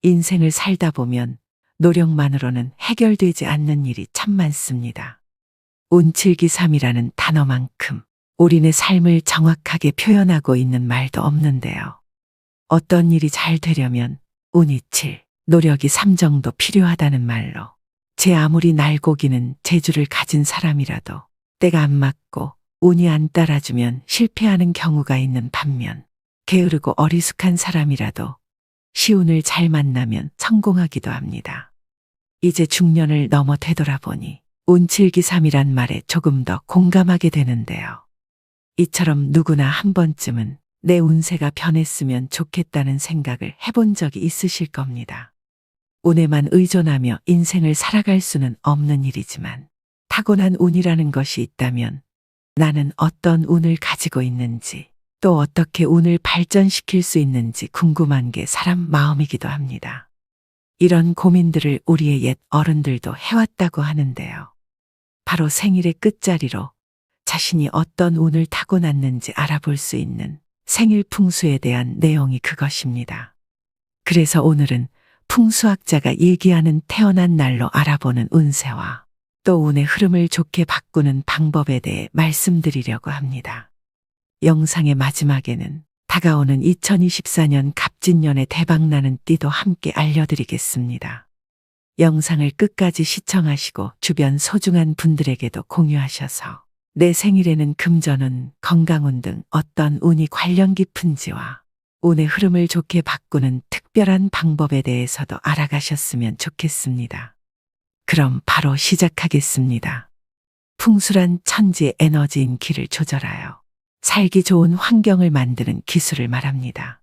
인생을 살다 보면 노력만으로는 해결되지 않는 일이 참 많습니다. 운칠기삼이라는 단어만큼 우리네 삶을 정확하게 표현하고 있는 말도 없는데요. 어떤 일이 잘 되려면 운이 7, 노력이 3 정도 필요하다는 말로 제 아무리 날고기는 재주를 가진 사람이라도 때가 안 맞고 운이 안 따라주면 실패하는 경우가 있는 반면 게으르고 어리숙한 사람이라도 시운을 잘 만나면 성공하기도 합니다. 이제 중년을 넘어 되돌아보니 운칠기삼이란 말에 조금 더 공감하게 되는데요. 이처럼 누구나 한 번쯤은 내 운세가 변했으면 좋겠다는 생각을 해본 적이 있으실 겁니다. 운에만 의존하며 인생을 살아갈 수는 없는 일이지만 타고난 운이라는 것이 있다면 나는 어떤 운을 가지고 있는지 또 어떻게 운을 발전시킬 수 있는지 궁금한 게 사람 마음이기도 합니다. 이런 고민들을 우리의 옛 어른들도 해왔다고 하는데요. 바로 생일의 끝자리로 자신이 어떤 운을 타고났는지 알아볼 수 있는 생일 풍수에 대한 내용이 그것입니다. 그래서 오늘은 풍수학자가 얘기하는 태어난 날로 알아보는 운세와 또 운의 흐름을 좋게 바꾸는 방법에 대해 말씀드리려고 합니다. 영상의 마지막에는 다가오는 2024년 갑진년의 대박나는 띠도 함께 알려드리겠습니다. 영상을 끝까지 시청하시고 주변 소중한 분들에게도 공유하셔서 내 생일에는 금전운, 건강운 등 어떤 운이 관련 깊은지와 운의 흐름을 좋게 바꾸는 특별한 방법에 대해서도 알아가셨으면 좋겠습니다. 그럼 바로 시작하겠습니다. 풍수란 천지의 에너지인 기를 조절하여 살기 좋은 환경을 만드는 기술을 말합니다.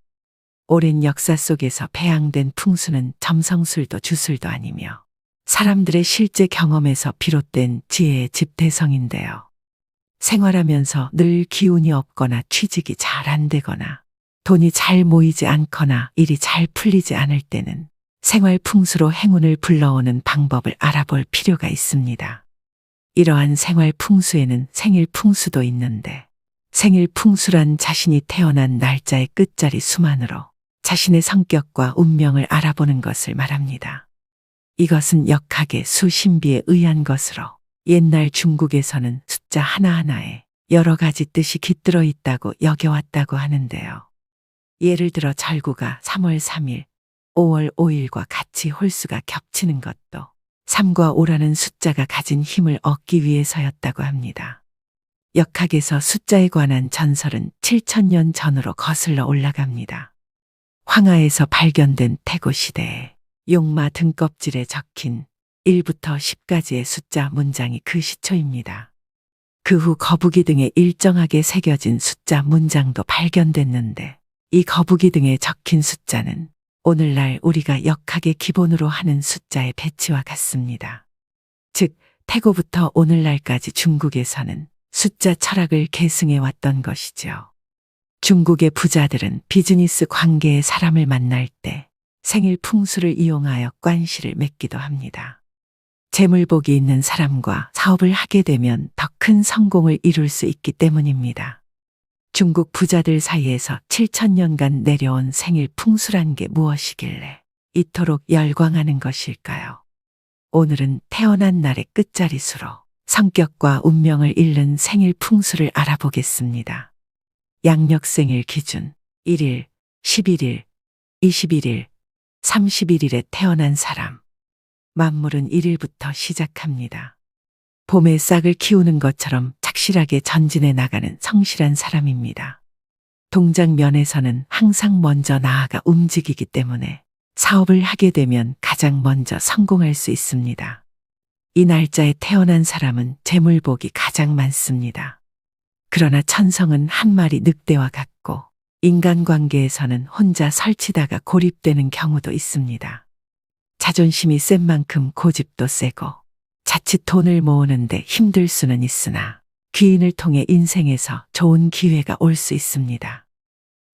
오랜 역사 속에서 배양된 풍수는 점성술도 주술도 아니며 사람들의 실제 경험에서 비롯된 지혜의 집대성인데요. 생활하면서 늘 기운이 없거나 취직이 잘 안 되거나 돈이 잘 모이지 않거나 일이 잘 풀리지 않을 때는 생활 풍수로 행운을 불러오는 방법을 알아볼 필요가 있습니다. 이러한 생활 풍수에는 생일 풍수도 있는데 생일 풍수란 자신이 태어난 날짜의 끝자리 수만으로 자신의 성격과 운명을 알아보는 것을 말합니다. 이것은 역학의 수신비에 의한 것으로 옛날 중국에서는 숫자 하나하나에 여러 가지 뜻이 깃들어 있다고 여겨왔다고 하는데요. 예를 들어 절구가 3월 3일, 5월 5일과 같이 홀수가 겹치는 것도 3과 5라는 숫자가 가진 힘을 얻기 위해서였다고 합니다. 역학에서 숫자에 관한 전설은 7000년 전으로 거슬러 올라갑니다. 황하에서 발견된 태고 시대에 용마 등껍질에 적힌 1부터 10까지의 숫자 문장이 그 시초입니다. 그 후 거북이 등에 일정하게 새겨진 숫자 문장도 발견됐는데 이 거북이 등에 적힌 숫자는 오늘날 우리가 역학의 기본으로 하는 숫자의 배치와 같습니다. 즉, 태고부터 오늘날까지 중국에서는 숫자 철학을 계승해 왔던 것이죠. 중국의 부자들은 비즈니스 관계의 사람을 만날 때 생일 풍수를 이용하여 관시를 맺기도 합니다. 재물복이 있는 사람과 사업을 하게 되면 더 큰 성공을 이룰 수 있기 때문입니다. 중국 부자들 사이에서 7000년간 내려온 생일 풍수란 게 무엇이길래 이토록 열광하는 것일까요? 오늘은 태어난 날의 끝자리 수로 성격과 운명을 읽는 생일 풍수를 알아보겠습니다. 양력생일 기준 1일, 11일, 21일, 31일에 태어난 사람. 만물은 1일부터 시작합니다. 봄에 싹을 키우는 것처럼 착실하게 전진해 나가는 성실한 사람입니다. 동작 면에서는 항상 먼저 나아가 움직이기 때문에 사업을 하게 되면 가장 먼저 성공할 수 있습니다. 이 날짜에 태어난 사람은 재물복이 가장 많습니다. 그러나 천성은 한 마리 늑대와 같고 인간관계에서는 혼자 설치다가 고립되는 경우도 있습니다. 자존심이 센 만큼 고집도 세고 자칫 돈을 모으는데 힘들 수는 있으나 귀인을 통해 인생에서 좋은 기회가 올 수 있습니다.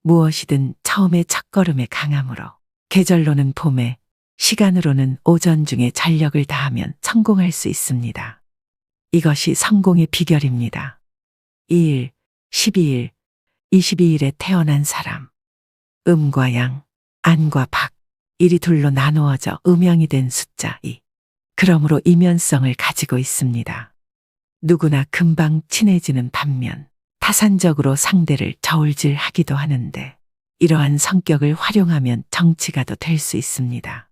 무엇이든 처음의 첫걸음에 강함으로 계절로는 봄에, 시간으로는 오전 중에 전력을 다하면 성공할 수 있습니다. 이것이 성공의 비결입니다. 2일, 12일, 22일에 태어난 사람. 음과 양, 안과 박. 일이 둘로 나누어져 음양이 된 숫자 2. 그러므로 이면성을 가지고 있습니다. 누구나 금방 친해지는 반면 타산적으로 상대를 저울질하기도 하는데 이러한 성격을 활용하면 정치가도 될 수 있습니다.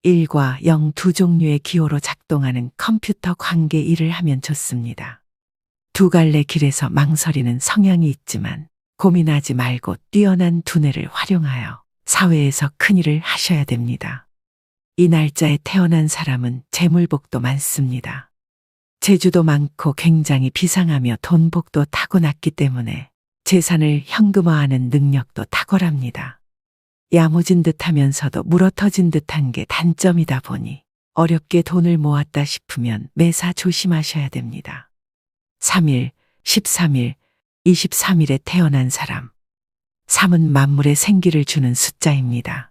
1과 0 두 종류의 기호로 작동하는 컴퓨터 관계 일을 하면 좋습니다. 두 갈래 길에서 망설이는 성향이 있지만 고민하지 말고 뛰어난 두뇌를 활용하여 사회에서 큰일을 하셔야 됩니다. 이 날짜에 태어난 사람은 재물복도 많습니다. 재주도 많고 굉장히 비상하며 돈복도 타고났기 때문에 재산을 현금화하는 능력도 탁월합니다. 야무진 듯하면서도 물어터진 듯한 게 단점이다 보니 어렵게 돈을 모았다 싶으면 매사 조심하셔야 됩니다. 3일, 13일, 23일에 태어난 사람. 3은 만물에 생기를 주는 숫자입니다.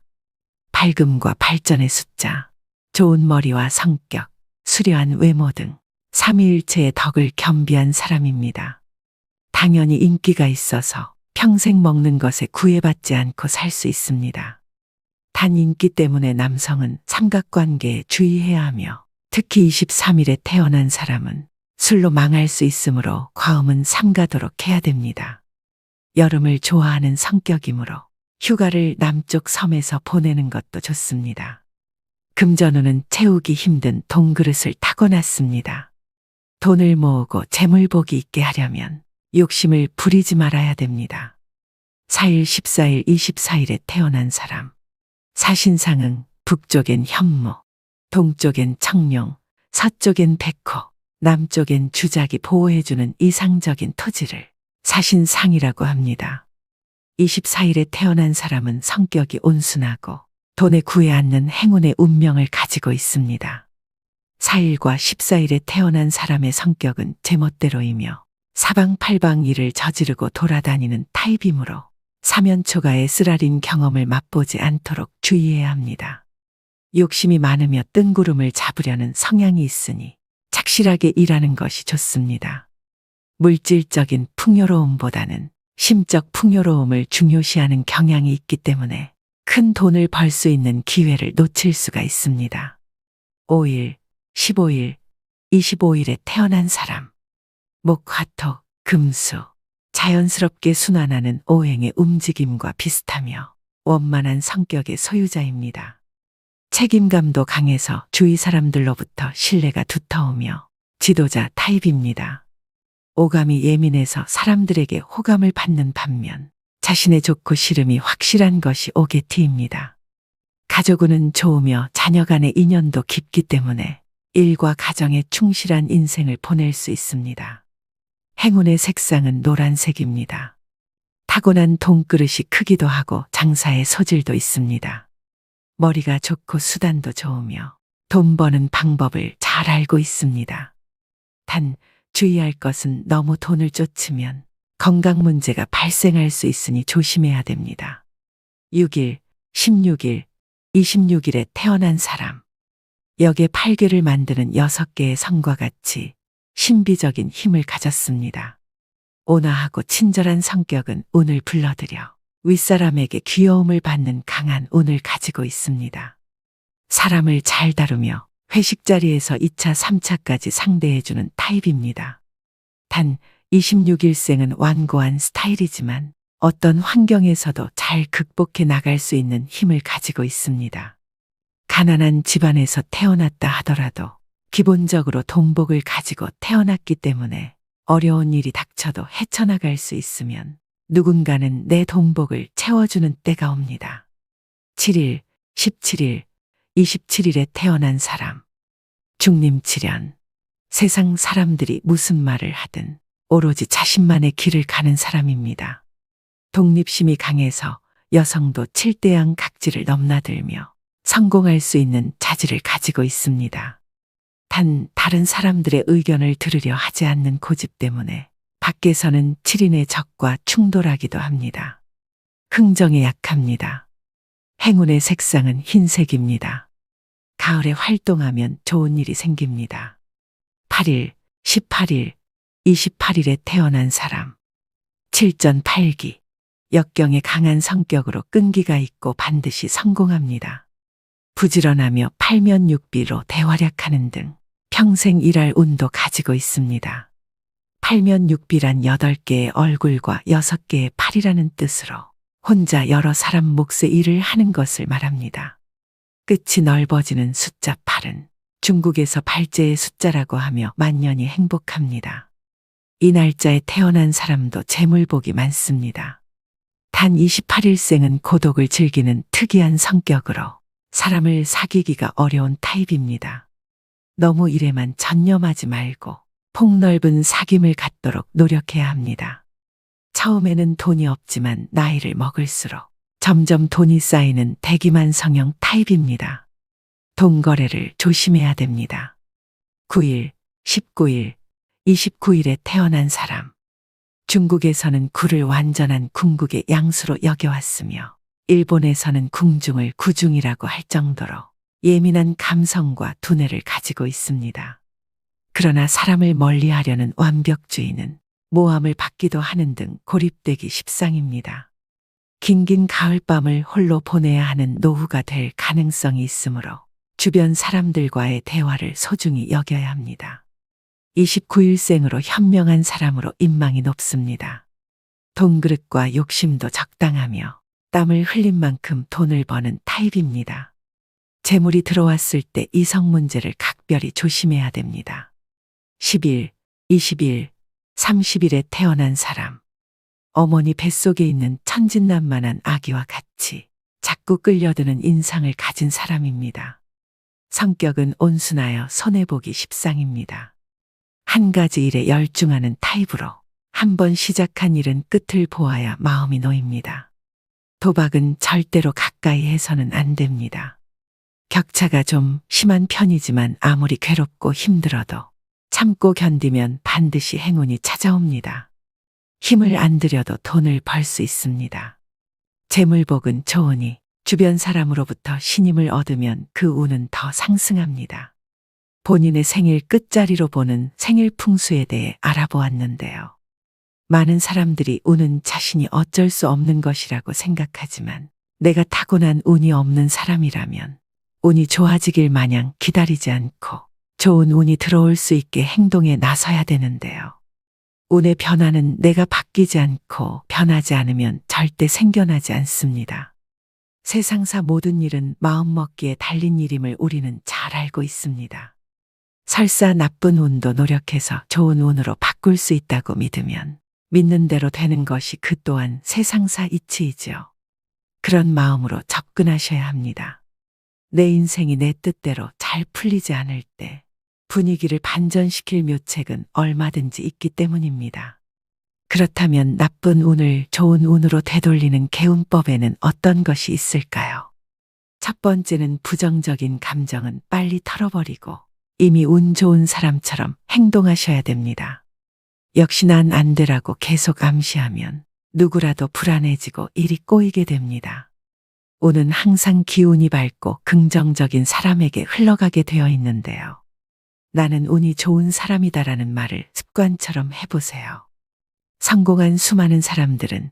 밝음과 발전의 숫자, 좋은 머리와 성격, 수려한 외모 등 삼위일체의 덕을 겸비한 사람입니다. 당연히 인기가 있어서 평생 먹는 것에 구애받지 않고 살 수 있습니다. 단 인기 때문에 남성은 삼각관계에 주의해야 하며 특히 23일에 태어난 사람은 술로 망할 수 있으므로 과음은 삼가도록 해야 됩니다. 여름을 좋아하는 성격이므로 휴가를 남쪽 섬에서 보내는 것도 좋습니다. 금전운은 채우기 힘든 돈그릇을 타고났습니다. 돈을 모으고 재물복이 있게 하려면 욕심을 부리지 말아야 됩니다. 4일, 14일, 24일에 태어난 사람. 사신상은 북쪽엔 현무, 동쪽엔 청룡, 서쪽엔 백호, 남쪽엔 주작이 보호해주는 이상적인 토지를 사신상이라고 합니다. 24일에 태어난 사람은 성격이 온순하고 돈에 구애 않는 행운의 운명을 가지고 있습니다. 4일과 14일에 태어난 사람의 성격은 제멋대로이며 사방팔방 일을 저지르고 돌아다니는 타입이므로 사면초가의 쓰라린 경험을 맛보지 않도록 주의해야 합니다. 욕심이 많으며 뜬구름을 잡으려는 성향이 있으니 착실하게 일하는 것이 좋습니다. 물질적인 풍요로움보다는 심적 풍요로움을 중요시하는 경향이 있기 때문에 큰 돈을 벌 수 있는 기회를 놓칠 수가 있습니다. 5일, 15일, 25일에 태어난 사람. 목화토, 금수, 자연스럽게 순환하는 오행의 움직임과 비슷하며 원만한 성격의 소유자입니다. 책임감도 강해서 주위 사람들로부터 신뢰가 두터우며 지도자 타입입니다. 오감이 예민해서 사람들에게 호감을 받는 반면 자신의 좋고 싫음이 확실한 것이 오게티입니다. 가족운은 좋으며 자녀 간의 인연도 깊기 때문에 일과 가정에 충실한 인생을 보낼 수 있습니다. 행운의 색상은 노란색입니다. 타고난 돈그릇이 크기도 하고 장사의 소질도 있습니다. 머리가 좋고 수단도 좋으며 돈 버는 방법을 잘 알고 있습니다. 단 주의할 것은 너무 돈을 쫓으면 건강 문제가 발생할 수 있으니 조심해야 됩니다. 6일, 16일, 26일에 태어난 사람. 역의 8개를 만드는 6개의 성과 같이 신비적인 힘을 가졌습니다. 온화하고 친절한 성격은 운을 불러들여 윗사람에게 귀여움을 받는 강한 운을 가지고 있습니다. 사람을 잘 다루며 회식 자리에서 2차, 3차까지 상대해주는 타입입니다. 단 26일생은 완고한 스타일이지만 어떤 환경에서도 잘 극복해 나갈 수 있는 힘을 가지고 있습니다. 가난한 집안에서 태어났다 하더라도 기본적으로 돈복을 가지고 태어났기 때문에 어려운 일이 닥쳐도 헤쳐나갈 수 있으면 누군가는 내 돈복을 채워주는 때가 옵니다. 7일, 17일, 27일에 태어난 사람. 중림칠연. 세상 사람들이 무슨 말을 하든 오로지 자신만의 길을 가는 사람입니다. 독립심이 강해서 여성도 칠대양 각지를 넘나들며 성공할 수 있는 자질을 가지고 있습니다. 단 다른 사람들의 의견을 들으려 하지 않는 고집 때문에 밖에서는 7인의 적과 충돌하기도 합니다. 흥정에 약합니다. 행운의 색상은 흰색입니다. 가을에 활동하면 좋은 일이 생깁니다. 8일, 18일, 28일에 태어난 사람. 칠전팔기. 역경에 강한 성격으로 끈기가 있고 반드시 성공합니다. 부지런하며 팔면육비로 대활약하는 등 평생 일할 운도 가지고 있습니다. 팔면육비란 8개의 얼굴과 6개의 팔이라는 뜻으로 혼자 여러 사람 몫의 일을 하는 것을 말합니다. 끝이 넓어지는 숫자 8은 중국에서 발제의 숫자라고 하며 만년이 행복합니다. 이 날짜에 태어난 사람도 재물복이 많습니다. 단 28일생은 고독을 즐기는 특이한 성격으로 사람을 사귀기가 어려운 타입입니다. 너무 일에만 전념하지 말고 폭넓은 사귐을 갖도록 노력해야 합니다. 처음에는 돈이 없지만 나이를 먹을수록 점점 돈이 쌓이는 대기만 성형 타입입니다. 돈 거래를 조심해야 됩니다. 9일, 19일, 29일에 태어난 사람. 중국에서는 구를 완전한 궁극의 양수로 여겨왔으며 일본에서는 궁중을 구중이라고 할 정도로 예민한 감성과 두뇌를 가지고 있습니다. 그러나 사람을 멀리하려는 완벽주의는 모함을 받기도 하는 등 고립되기 십상입니다. 긴긴 가을밤을 홀로 보내야 하는 노후가 될 가능성이 있으므로 주변 사람들과의 대화를 소중히 여겨야 합니다. 29일생으로 현명한 사람으로 인망이 높습니다. 돈 그릇과 욕심도 적당하며 땀을 흘린 만큼 돈을 버는 타입입니다. 재물이 들어왔을 때 이성 문제를 각별히 조심해야 됩니다. 10일, 20일, 30일에 태어난 사람. 어머니 뱃속에 있는 천진난만한 아기와 같이 자꾸 끌려드는 인상을 가진 사람입니다. 성격은 온순하여 손해보기 십상입니다. 한 가지 일에 열중하는 타입으로 한 번 시작한 일은 끝을 보아야 마음이 놓입니다. 도박은 절대로 가까이 해서는 안 됩니다. 격차가 좀 심한 편이지만 아무리 괴롭고 힘들어도 참고 견디면 반드시 행운이 찾아옵니다. 힘을 안 들여도 돈을 벌 수 있습니다. 재물복은 좋으니 주변 사람으로부터 신임을 얻으면 그 운은 더 상승합니다. 본인의 생일 끝자리로 보는 생일 풍수에 대해 알아보았는데요. 많은 사람들이 운은 자신이 어쩔 수 없는 것이라고 생각하지만 내가 타고난 운이 없는 사람이라면 운이 좋아지길 마냥 기다리지 않고 좋은 운이 들어올 수 있게 행동에 나서야 되는데요. 운의 변화는 내가 바뀌지 않고 변하지 않으면 절대 생겨나지 않습니다. 세상사 모든 일은 마음먹기에 달린 일임을 우리는 잘 알고 있습니다. 설사 나쁜 운도 노력해서 좋은 운으로 바꿀 수 있다고 믿으면 믿는 대로 되는 것이 그 또한 세상사 이치이지요. 그런 마음으로 접근하셔야 합니다. 내 인생이 내 뜻대로 잘 풀리지 않을 때 분위기를 반전시킬 묘책은 얼마든지 있기 때문입니다. 그렇다면 나쁜 운을 좋은 운으로 되돌리는 개운법에는 어떤 것이 있을까요? 첫 번째는 부정적인 감정은 빨리 털어버리고 이미 운 좋은 사람처럼 행동하셔야 됩니다. 역시 난 안 되라고 계속 암시하면 누구라도 불안해지고 일이 꼬이게 됩니다. 운은 항상 기운이 밝고 긍정적인 사람에게 흘러가게 되어 있는데요. 나는 운이 좋은 사람이다라는 말을 습관처럼 해보세요. 성공한 수많은 사람들은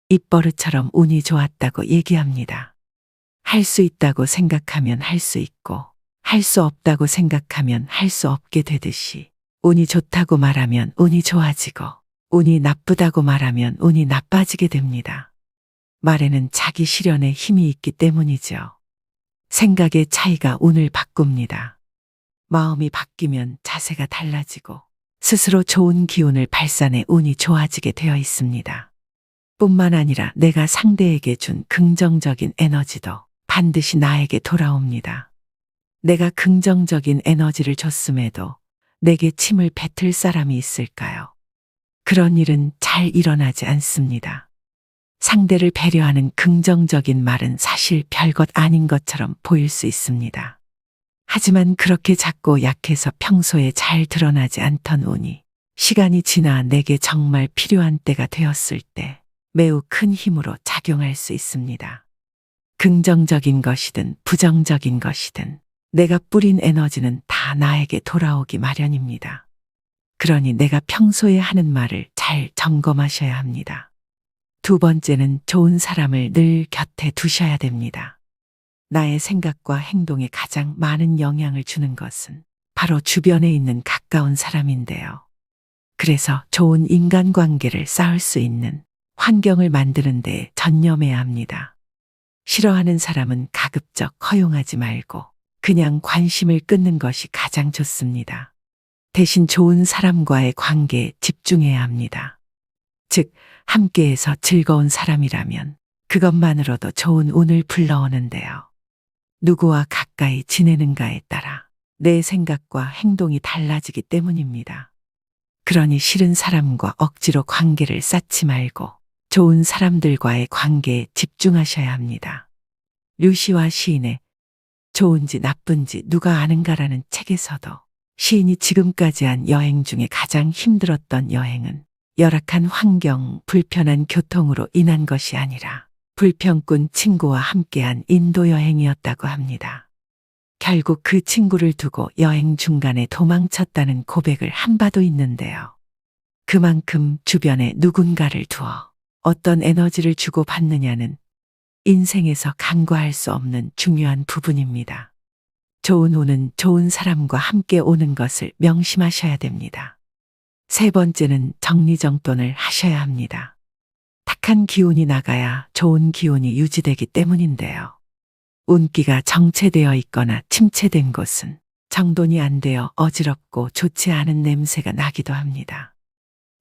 입버릇처럼 운이 좋았다고 얘기합니다. 할 수 있다고 생각하면 할 수 있고 할 수 없다고 생각하면 할 수 없게 되듯이 운이 좋다고 말하면 운이 좋아지고 운이 나쁘다고 말하면 운이 나빠지게 됩니다. 말에는 자기 실현에 힘이 있기 때문이죠. 생각의 차이가 운을 바꿉니다. 마음이 바뀌면 자세가 달라지고 스스로 좋은 기운을 발산해 운이 좋아지게 되어 있습니다. 뿐만 아니라 내가 상대에게 준 긍정적인 에너지도 반드시 나에게 돌아옵니다. 내가 긍정적인 에너지를 줬음에도 내게 침을 뱉을 사람이 있을까요? 그런 일은 잘 일어나지 않습니다. 상대를 배려하는 긍정적인 말은 사실 별것 아닌 것처럼 보일 수 있습니다. 하지만 그렇게 작고 약해서 평소에 잘 드러나지 않던 운이 시간이 지나 내게 정말 필요한 때가 되었을 때 매우 큰 힘으로 작용할 수 있습니다. 긍정적인 것이든 부정적인 것이든 내가 뿌린 에너지는 다 나에게 돌아오기 마련입니다. 그러니 내가 평소에 하는 말을 잘 점검하셔야 합니다. 두 번째는 좋은 사람을 늘 곁에 두셔야 됩니다. 나의 생각과 행동에 가장 많은 영향을 주는 것은 바로 주변에 있는 가까운 사람인데요. 그래서 좋은 인간관계를 쌓을 수 있는 환경을 만드는 데 전념해야 합니다. 싫어하는 사람은 가급적 허용하지 말고 그냥 관심을 끊는 것이 가장 좋습니다. 대신 좋은 사람과의 관계에 집중해야 합니다. 즉, 함께해서 즐거운 사람이라면 그것만으로도 좋은 운을 불러오는데요. 누구와 가까이 지내는가에 따라 내 생각과 행동이 달라지기 때문입니다. 그러니 싫은 사람과 억지로 관계를 쌓지 말고 좋은 사람들과의 관계에 집중하셔야 합니다. 류시와 시인의 좋은지 나쁜지 누가 아는가라는 책에서도 시인이 지금까지 한 여행 중에 가장 힘들었던 여행은 열악한 환경, 불편한 교통으로 인한 것이 아니라 불평꾼 친구와 함께한 인도 여행이었다고 합니다. 결국 그 친구를 두고 여행 중간에 도망쳤다는 고백을 한 바도 있는데요. 그만큼 주변에 누군가를 두어 어떤 에너지를 주고받느냐는 인생에서 간과할 수 없는 중요한 부분입니다. 좋은 운은 좋은 사람과 함께 오는 것을 명심하셔야 됩니다. 세 번째는 정리정돈을 하셔야 합니다. 탁한 기운이 나가야 좋은 기운이 유지되기 때문인데요. 운기가 정체되어 있거나 침체된 곳은 정돈이 안 되어 어지럽고 좋지 않은 냄새가 나기도 합니다.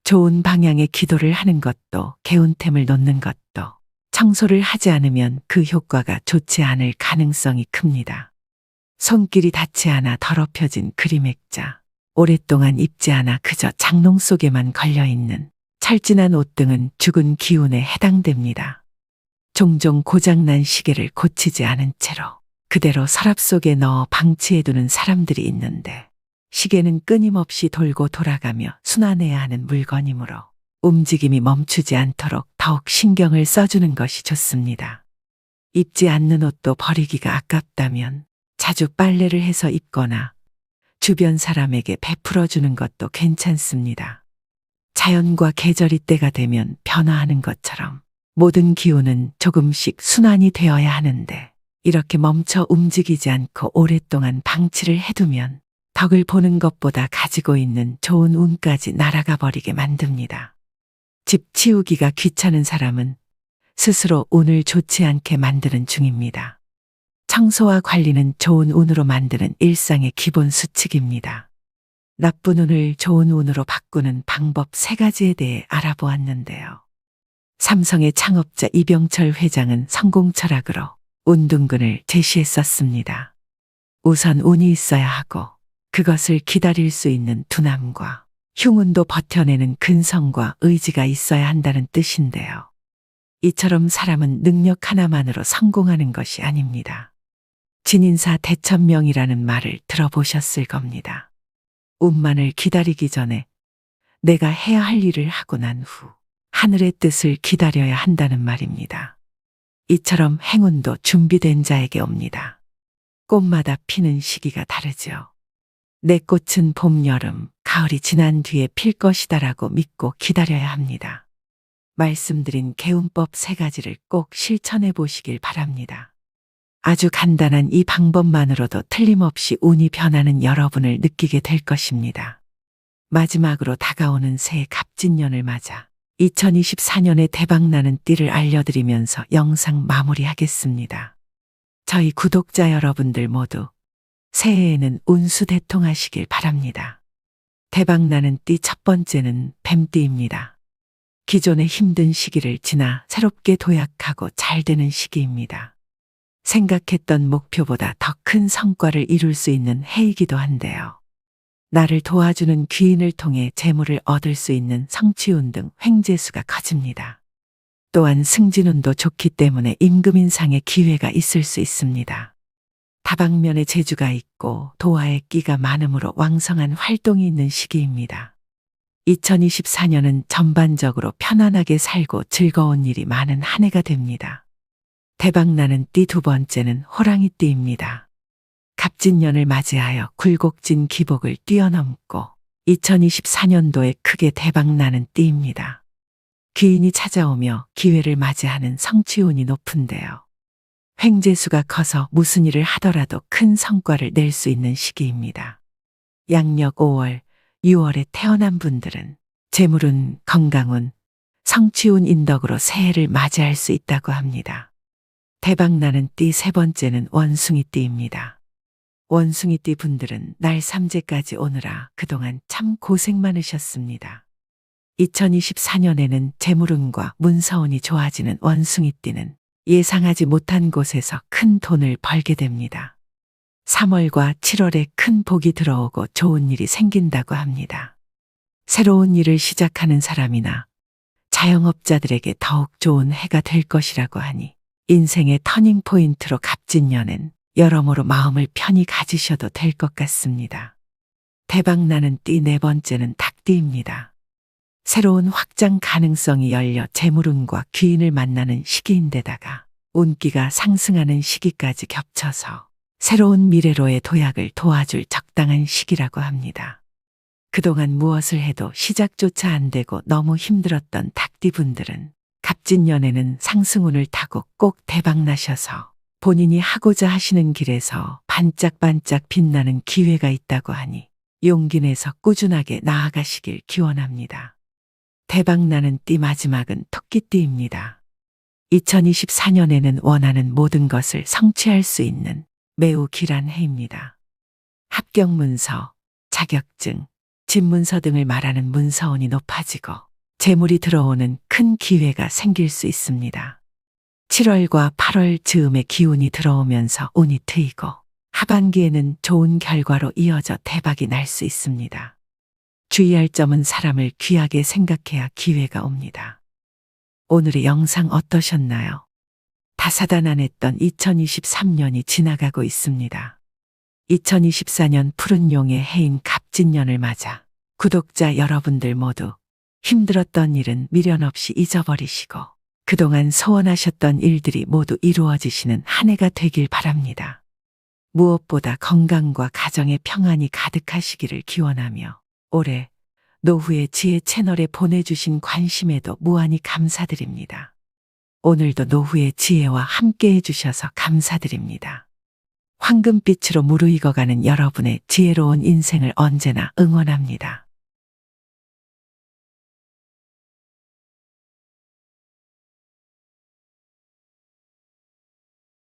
좋은 방향의 기도를 하는 것도 개운템을 놓는 것도 청소를 하지 않으면 그 효과가 좋지 않을 가능성이 큽니다. 손길이 닿지 않아 더럽혀진 그림액자, 오랫동안 입지 않아 그저 장롱 속에만 걸려있는 철진한 옷 등은 죽은 기운에 해당됩니다. 종종 고장난 시계를 고치지 않은 채로 그대로 서랍 속에 넣어 방치해두는 사람들이 있는데 시계는 끊임없이 돌고 돌아가며 순환해야 하는 물건이므로 움직임이 멈추지 않도록 더욱 신경을 써주는 것이 좋습니다. 입지 않는 옷도 버리기가 아깝다면 자주 빨래를 해서 입거나 주변 사람에게 베풀어주는 것도 괜찮습니다. 자연과 계절이 때가 되면 변화하는 것처럼 모든 기운은 조금씩 순환이 되어야 하는데 이렇게 멈춰 움직이지 않고 오랫동안 방치를 해두면 덕을 보는 것보다 가지고 있는 좋은 운까지 날아가 버리게 만듭니다. 집 치우기가 귀찮은 사람은 스스로 운을 좋지 않게 만드는 중입니다. 청소와 관리는 좋은 운으로 만드는 일상의 기본 수칙입니다. 나쁜 운을 좋은 운으로 바꾸는 방법 3가지에 대해 알아보았는데요. 삼성의 창업자 이병철 회장은 성공 철학으로 운둔근을 제시했었습니다. 우선 운이 있어야 하고 그것을 기다릴 수 있는 둔함과 흉운도 버텨내는 근성과 의지가 있어야 한다는 뜻인데요. 이처럼 사람은 능력 하나만으로 성공하는 것이 아닙니다. 진인사 대천명이라는 말을 들어보셨을 겁니다. 운만을 기다리기 전에 내가 해야 할 일을 하고 난 후 하늘의 뜻을 기다려야 한다는 말입니다. 이처럼 행운도 준비된 자에게 옵니다. 꽃마다 피는 시기가 다르죠. 내 꽃은 봄, 여름, 가을이 지난 뒤에 필 것이다라고 믿고 기다려야 합니다. 말씀드린 개운법 3가지를 꼭 실천해 보시길 바랍니다. 아주 간단한 이 방법만으로도 틀림없이 운이 변하는 여러분을 느끼게 될 것입니다. 마지막으로 다가오는 새해 갑진년을 맞아 2024년에 대박나는 띠를 알려드리면서 영상 마무리하겠습니다. 저희 구독자 여러분들 모두 새해에는 운수대통하시길 바랍니다. 대박나는 띠 첫 번째는 뱀띠입니다. 기존의 힘든 시기를 지나 새롭게 도약하고 잘 되는 시기입니다. 생각했던 목표보다 더 큰 성과를 이룰 수 있는 해이기도 한데요. 나를 도와주는 귀인을 통해 재물을 얻을 수 있는 성취운 등 횡재수가 커집니다. 또한 승진운도 좋기 때문에 임금인상의 기회가 있을 수 있습니다. 다방면에 재주가 있고 도화의 끼가 많으므로 왕성한 활동이 있는 시기입니다. 2024년은 전반적으로 편안하게 살고 즐거운 일이 많은 한 해가 됩니다. 대박나는 띠 두 번째는 호랑이띠입니다. 갑진년을 맞이하여 굴곡진 기복을 뛰어넘고 2024년도에 크게 대박나는 띠입니다. 귀인이 찾아오며 기회를 맞이하는 성취운이 높은데요. 횡재수가 커서 무슨 일을 하더라도 큰 성과를 낼 수 있는 시기입니다. 양력 5월, 6월에 태어난 분들은 재물운, 건강운, 성취운 인덕으로 새해를 맞이할 수 있다고 합니다. 대박나는 띠 세 번째는 원숭이띠입니다. 원숭이띠 분들은 날 삼재까지 오느라 그동안 참 고생 많으셨습니다. 2024년에는 재물운과 문서운이 좋아지는 원숭이띠는 예상하지 못한 곳에서 큰 돈을 벌게 됩니다. 3월과 7월에 큰 복이 들어오고 좋은 일이 생긴다고 합니다. 새로운 일을 시작하는 사람이나 자영업자들에게 더욱 좋은 해가 될 것이라고 하니 인생의 터닝포인트로 갑진년엔 여러모로 마음을 편히 가지셔도 될 것 같습니다. 대박나는 띠 네 번째는 닭띠입니다. 새로운 확장 가능성이 열려 재물운과 귀인을 만나는 시기인데다가 운기가 상승하는 시기까지 겹쳐서 새로운 미래로의 도약을 도와줄 적당한 시기라고 합니다. 그동안 무엇을 해도 시작조차 안 되고 너무 힘들었던 닭띠분들은 갑진년에는 상승운을 타고 꼭 대박나셔서 본인이 하고자 하시는 길에서 반짝반짝 빛나는 기회가 있다고 하니 용기 내서 꾸준하게 나아가시길 기원합니다. 대박나는 띠 마지막은 토끼띠입니다. 2024년에는 원하는 모든 것을 성취할 수 있는 매우 길한 해입니다. 합격 문서, 자격증, 집문서 등을 말하는 문서운이 높아지고 재물이 들어오는 큰 기회가 생길 수 있습니다. 7월과 8월 즈음에 기운이 들어오면서 운이 트이고 하반기에는 좋은 결과로 이어져 대박이 날 수 있습니다. 주의할 점은 사람을 귀하게 생각해야 기회가 옵니다. 오늘의 영상 어떠셨나요? 다사다난했던 2023년이 지나가고 있습니다. 2024년 푸른 용의 해인 갑진년을 맞아 구독자 여러분들 모두 힘들었던 일은 미련 없이 잊어버리시고 그동안 소원하셨던 일들이 모두 이루어지시는 한 해가 되길 바랍니다. 무엇보다 건강과 가정의 평안이 가득하시기를 기원하며 올해 노후의 지혜 채널에 보내주신 관심에도 무한히 감사드립니다. 오늘도 노후의 지혜와 함께 해주셔서 감사드립니다. 황금빛으로 무르익어가는 여러분의 지혜로운 인생을 언제나 응원합니다.